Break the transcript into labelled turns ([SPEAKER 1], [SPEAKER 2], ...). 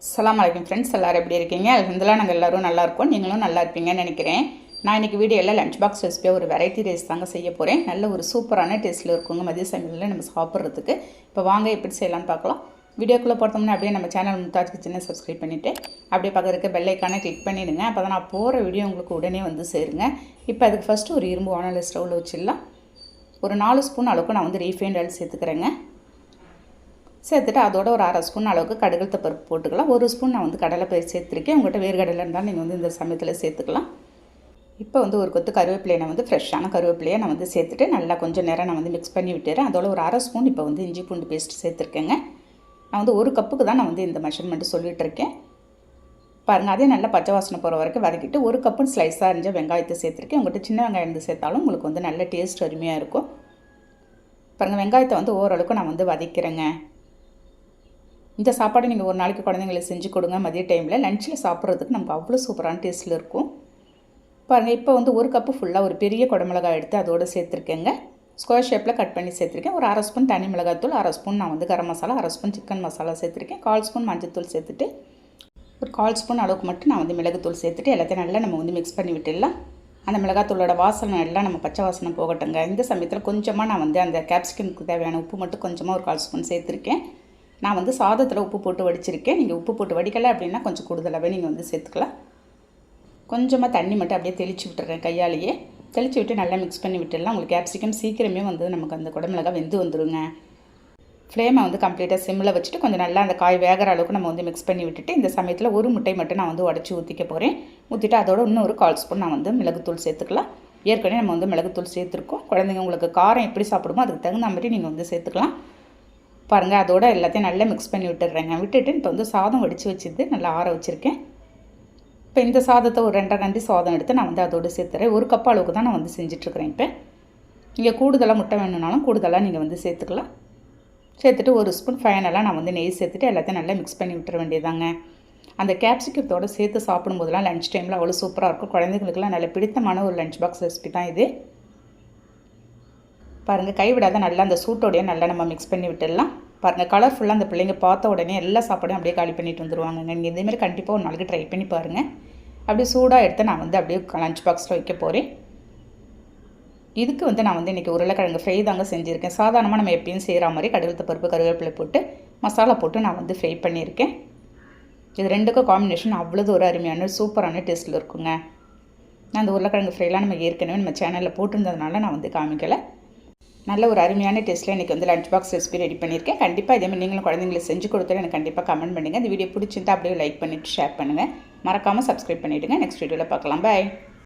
[SPEAKER 1] அஸ்ஸலாமு அலைக்கும் ஃப்ரெண்ட்ஸ், எல்லோரும் எப்படி இருக்கீங்க? அல்ஹம்துலில்லாஹ் நாங்கள் எல்லோரும் நல்லா இருக்கோம். நீங்களும் நல்லா இருப்பீங்கன்னு நினைக்கிறேன். நான் இன்றைக்கி வீடியோவில் லஞ்ச் பாக்ஸ் ரெசிபியாக ஒரு வெரைட்டி ரைஸ் தாங்க செய்ய போகிறேன். நல்ல ஒரு சூப்பரான டேஸ்ட்டில் இருக்குங்க மதிய சமையலில் நம்ம சாப்பிட்றதுக்கு. இப்போ வாங்க எப்படி செய்யலான்னு பார்க்கலாம். வீடியோக்குள்ளே போட்டோம்னா அப்படியே நம்ம சேனல் மும்தாஜ் கிச்சனை சப்ஸ்கிரைப் பண்ணிவிட்டு அப்படியே பக்கம் இருக்க பெல் ஐக்கானை கிளிக் பண்ணிவிடுங்க. அப்போ தான் நான் போகிற வீடியோ உங்களுக்கு உடனே வந்து சேருங்க. இப்போ அதுக்கு ஃபஸ்ட்டு ஒரு இரும்பு வானல் ஸ்டவ்வில் வச்சிடலாம். ஒரு 4 ஸ்பூன் அளவுக்கு நான் வந்து ரீஃபைண்ட் ஆயில் சேர்த்துக்கிறேங்க. சேர்த்துட்டு அதோட ஒரு 1/2 ஸ்பூன் அளவுக்கு கடுகுத்த பருப்பு போட்டுக்கலாம். 1 ஸ்பூன் நான் வந்து கடலைப்பயிறு சேர்த்துருக்கேன். உங்கள்கிட்ட வேர்க்கடலை இருந்தால் நீங்கள் வந்து இந்த சமயத்தில் சேர்த்துக்கலாம். இப்போ வந்து ஒரு கொத்து கருவேப்பிலையை நான் வந்து ஃப்ரெஷ்ஷான கருவேப்பிலையை நான் வந்து சேர்த்துட்டு நல்லா கொஞ்சம் நேரம் நான் வந்து மிக்ஸ் பண்ணி விட்டுறேன். அதோட ஒரு 1/2 ஸ்பூன் இப்போ வந்து இஞ்சி பூண்டு பேஸ்ட் சேர்த்துருக்கேங்க. நான் வந்து 1 கப்புக்கு தான் நான் வந்து இந்த மெஷர்மெண்ட்டு சொல்லிகிட்டு இருக்கேன். பாருங்கள், அதே நல்லா பச்சை வாசனை போகிற வரைக்கும் வதக்கிட்டு 1 கப்புன்னு ஸ்லைஸாக அரிஞ்ச வெங்காயத்தை சேர்த்துருக்கேன். உங்கள்கிட்ட சின்ன வெங்காயம் இருந்து சேர்த்தாலும் உங்களுக்கு வந்து நல்ல டேஸ்ட் அருமையாக இருக்கும். பாருங்கள், வெங்காயத்தை வந்து ஓரளவுக்கு நான் வந்து வதக்கிறேங்க. இந்த சாப்பாடு நீங்கள் ஒரு நாளைக்கு குழந்தைங்களுக்கு செஞ்சு கொடுங்க. மதிய டைமில் லஞ்சில் சாப்பிட்றதுக்கு நமக்கு அவ்வளோ சூப்பரான டேஸ்ட்டில் இருக்கும். பாருங்கள், இப்போ வந்து 1 கப்பு ஃபுல்லாக ஒரு பெரிய குடமிளகாய் எடுத்து அதோடு சேர்த்துருக்கேங்க. ஸ்கொயர் ஷேப்பில் கட் பண்ணி சேர்த்துருக்கேன். ஒரு 1/2 ஸ்பூன் தனி மிளகாத்தூள், 1/2 ஸ்பூன் நான் வந்து கரம் மசாலா, 1/2 ஸ்பூன் சிக்கன் மசாலா சேர்த்துருக்கேன். 1/4 ஸ்பூன் மஞ்சத்தூள் சேர்த்துட்டு ஒரு 1/4 ஸ்பூன் அளவுக்கு மட்டும் நான் வந்து மிளகுத்தூள் சேர்த்துட்டு எல்லாத்தையும் நல்லா நம்ம வந்து மிக்ஸ் பண்ணி விட்டுடலாம். அந்த மிளகாத்தூளோட வாசனை எல்லாம் நம்ம பச்சை வாசனை போகட்டுங்க. இந்த சமயத்தில் கொஞ்சமாக நான் வந்து அந்த கேப்சிகமுக்கு தேவையான உப்பு மட்டும் கொஞ்சமாக ஒரு 1/4 ஸ்பூன் சேர்த்துருக்கேன். நான் வந்து சாதத்தில் உப்பு போட்டு வடிச்சிருக்கேன். நீங்கள் உப்பு போட்டு வடிக்கலை அப்படின்னா கொஞ்சம் கூடுதலாகவே நீங்கள் வந்து சேர்த்துக்கலாம். கொஞ்சமாக தண்ணி மட்டும் அப்படியே தெளித்து விட்டுறேன். கையாலேயே தெளித்து விட்டு நல்லா மிக்ஸ் பண்ணி விட்டுடலாம். உங்களுக்கு கேப்சிகம் சீக்கிரமே வந்து நமக்கு அந்த குடமிளகாய் வெந்து வந்துடுங்க. ஃப்ளேமை வந்து கம்ப்ளீட்டாக சிம்மில் வச்சுட்டு கொஞ்சம் நல்லா அந்த காய் வேகிற அளவுக்கு நம்ம வந்து மிக்ஸ் பண்ணி விட்டுட்டு இந்த சமயத்தில் ஒரு முட்டை மட்டும் நான் வந்து உடச்சி ஊற்றிக்க போகிறேன். ஊற்றிட்டு அதோட இன்னும் ஒரு 1/4 ஸ்பூன் நான் வந்து மிளகுத்தூள் சேர்த்துக்கலாம். ஏற்கனவே நம்ம வந்து மிளகுத்தூள் சேர்த்துருக்கோம். குழந்தைங்க உங்களுக்கு காரம் எப்படி சாப்பிடுமோ அதுக்கு தகுந்த மாதிரி நீங்கள் வந்து சேர்த்துக்கலாம். பாருங்கள், அதோட எல்லாத்தையும் நல்லா மிக்ஸ் பண்ணி விட்டுடுறேங்க. விட்டுட்டு இப்போ வந்து சாதம் வடித்து வச்சுட்டு நல்லா ஆற வச்சுருக்கேன். இப்போ இந்த சாதத்தை ஒரு 2.5 கண்டி சாதம் எடுத்து நான் வந்து அதோடு சேர்த்துறேன். 1 கப் அளவுக்கு தான் நான் வந்து செஞ்சிட்ருக்கிறேன். இப்போ நீங்கள் கூடுதலாக முட்டை வேணும்னாலும் கூடுதலாக நீங்கள் வந்து சேர்த்துக்கலாம். சேர்த்துட்டு 1 ஸ்பூன் ஃபைனலாக நான் வந்து நெய் சேர்த்துட்டு எல்லாத்தையும் நல்லா மிக்ஸ் பண்ணி விட்டுற வேண்டியதாங்க. அந்த கேப்சிகத்தோடு சேர்த்து சாப்பிடும்போதெல்லாம் லஞ்ச் டைமில் அவ்வளோ சூப்பராக இருக்கும். குழந்தைங்களுக்குலாம் நல்ல பிடித்தமான ஒரு லஞ்ச் பாக்ஸ் ரெசிபி தான் இது. பாருங்கள், கைவிடாத நல்லா அந்த சூட்டோடையே நல்லா நம்ம மிக்ஸ் பண்ணி விட்டுடலாம். பாருங்கள், கலர்ஃபுல்லாக அந்த பிள்ளைங்க பார்த்த உடனே எல்லா சாப்பாடையும் அப்படியே காலி பண்ணிட்டு வந்துடுவாங்க. நீங்கள் இதேமாதிரி கண்டிப்பாக ஒரு நாளைக்கு ட்ரை பண்ணி பாருங்கள். அப்படியே சூடாக எடுத்து நான் வந்து அப்படியே லஞ்ச் பாக்ஸில் வைக்க போகிறேன். இதுக்கு வந்து நான் வந்து இன்றைக்கி உருளைக்கிழங்கு ஃப்ரை தாங்க செஞ்சுருக்கேன். சாதாரணமாக நம்ம எப்பயும் செய்கிற மாதிரி கடுகு பருப்பு கருவேப்பிலை போட்டு மசாலா போட்டு நான் வந்து ஃப்ரை பண்ணியிருக்கேன். இது ரெண்டுக்கும் காம்பினேஷன் அவ்வளோது ஒரு அருமையான சூப்பரான டேஸ்ட்டில் இருக்குங்க. நான் அந்த உருளைக்கிழங்கு ஃப்ரைலாம் நம்ம ஏற்கனவே நம்ம சேனலில் போட்டிருந்ததுனால நான் வந்து காமிக்கலை. நல்ல ஒரு அருமையான டேஸ்ட்டில் இன்றைக்கி வந்து லஞ்ச் பாக்ஸ் ரெசிபி ரெடி பண்ணியிருக்கேன். கண்டிப்பாக இதேமாதிரி நீங்களும் குழந்தைங்களுக்கு செஞ்சு கொடுத்தாலும் எனக்கு கண்டிப்பாக கமெண்ட் பண்ணுங்கள். இந்த வீடியோ பிடிச்சிருந்தா அப்படியே லைக் பண்ணிவிட்டு ஷேர் பண்ணுங்கள். மறக்காமல் சப்ஸ்கிரைப் பண்ணிவிடுங்க. நெக்ஸ்ட் வீடியோவில் பார்க்கலாம். பாய்.